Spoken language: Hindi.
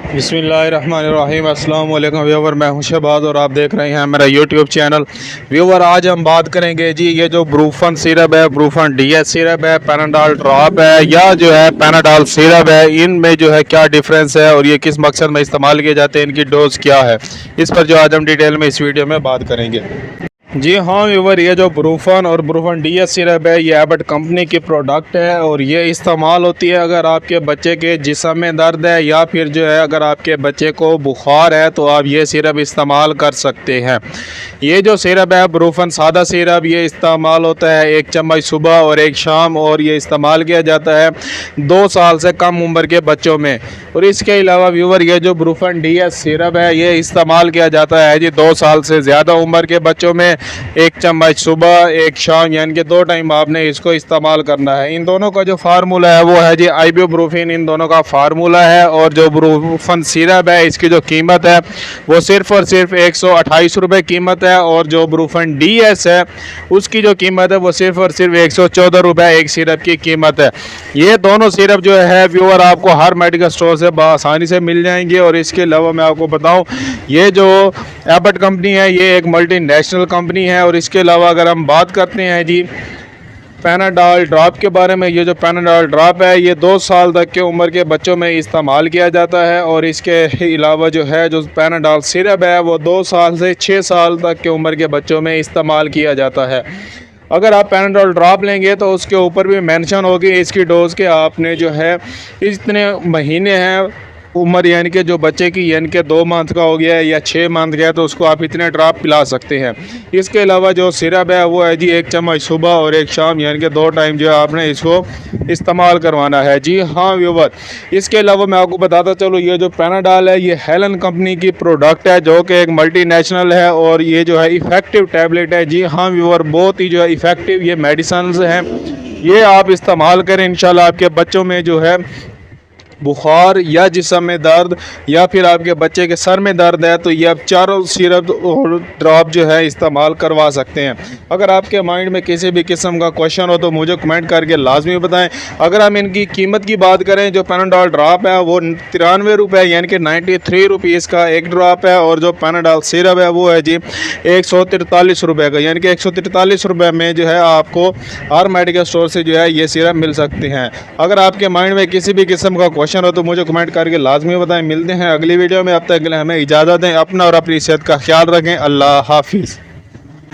बिस्मिल्लाहिर्रहमानिर्रहीम। अस्सलाम वालेकुम व्यूवर, मैं हूं शहबाज और आप देख रहे हैं मेरा यूट्यूब चैनल। व्यूवर, आज हम बात करेंगे जी ये जो ब्रूफन सिरप है, ब्रूफन डीएस सिरप है, पैनाडॉल ड्रॉप है या जो है पैनाडॉल सिरप है, इनमें जो है क्या डिफरेंस है और ये किस मकसद में इस्तेमाल किए जाते हैं, इनकी डोज क्या है, इस पर जो आज हम डिटेल में इस वीडियो में बात करेंगे। जी हाँ व्यूवर, ये जो ब्रूफन और ब्रूफन डीएस सिरप है ये एबट कंपनी की प्रोडक्ट है और ये इस्तेमाल होती है अगर आपके बच्चे के जिस्म में दर्द है या फिर जो है अगर आपके बच्चे को बुखार है तो आप ये सिरप इस्तेमाल कर सकते हैं। ये जो सिरप है ब्रूफन सादा सिरप, ये इस्तेमाल होता है 1 चम्मच सुबह और 1 शाम और ये इस्तेमाल किया जाता है 2 साल से कम उम्र के बच्चों में। और इसके अलावा व्यूवर, ये जो ब्रूफन डीएस सिरप है ये इस्तेमाल किया जाता है जी 2 साल से ज़्यादा उम्र के बच्चों में 1 चम्मच सुबह 1 शाम, यानी कि 2 टाइम आपने इसको इस्तेमाल करना है। इन दोनों का जो फार्मूला है वो है जी आइबुप्रोफेन, इन दोनों का फार्मूला है। और जो ब्रूफन सिरप है इसकी जो कीमत है वो सिर्फ़ और सिर्फ 128 रुपये कीमत है और जो ब्रूफन डीएस है उसकी जो कीमत है वो सिर्फ़ और सिर्फ 114 रुपये एक सिरप की कीमत है। ये दोनों सिरप जो है व्यूअर आपको हर मेडिकल स्टोर से आसानी से मिल जाएंगे। और इसके अलावा मैं आपको बताऊं, ये जो एबट कंपनी है ये एक मल्टीनेशनल कंपनी है। और इसके अलावा अगर हम बात करते हैं जी पैनाडॉल ड्रॉप के बारे में, ये जो पैनाडॉल ड्रॉप है ये 2 साल तक के उम्र के बच्चों में इस्तेमाल किया जाता है। और इसके अलावा जो है जो पैनाडॉल सिरप है वो 2 साल से 6 साल तक के उम्र के बच्चों में इस्तेमाल किया जाता है। अगर आप पैनाडॉल ड्रॉप लेंगे तो उसके ऊपर भी मेंशन होगी इसकी डोज़ के आपने जो है इतने महीने हैं उम्र, यानी कि जो बच्चे की यानी कि 2 मंथ का हो गया है या 6 मंथ गया तो उसको आप इतने ड्रॉप पिला सकते हैं। इसके अलावा जो सिरप है वो है जी 1 चम्मच सुबह और 1 शाम, यानी कि 2 टाइम जो है आपने इसको इस्तेमाल करवाना है। जी हाँ व्यूवर, इसके अलावा मैं आपको बताता चलूँ, ये जो पैनाडॉल है ये हेलन कंपनी की प्रोडक्ट है जो कि एक मल्टीनेशनल है और ये जो है इफ़ेक्टिव टैबलेट है। जी हाँ व्यूवर, बहुत ही जो है इफ़ेक्टिव ये मेडिसिन हैं, ये आप इस्तेमाल करें। इंशाल्लाह आपके बच्चों में जो है बुखार या जिस्म में दर्द या फिर आपके बच्चे के सर में दर्द है तो ये आप चारों सिरप और ड्रॉप जो है इस्तेमाल करवा सकते हैं। अगर आपके माइंड में किसी भी किस्म का क्वेश्चन हो तो मुझे कमेंट करके लाजमी बताएं। अगर हम इनकी कीमत की बात करें, जो पैनाडॉल ड्रॉप है वो 93 रुपये यानी कि 93 रुपीज़ का एक ड्रॉप है और जो पैनाडॉल सिरप है वो है जी 143 रुपये का, यानी कि 143 रुपये में जो है आपको हर मेडिकल स्टोर से जो है ये सिरप मिल सकते हैं। अगर आपके माइंड में किसी भी किस्म का क्वेश्चन हो तो मुझे कमेंट करके लाजमी बताएं। मिलते हैं अगली वीडियो में, अब तक के लिए हमें इजाज़त दें। अपना और अपनी सेहत का ख्याल रखें। अल्लाह हाफिज़।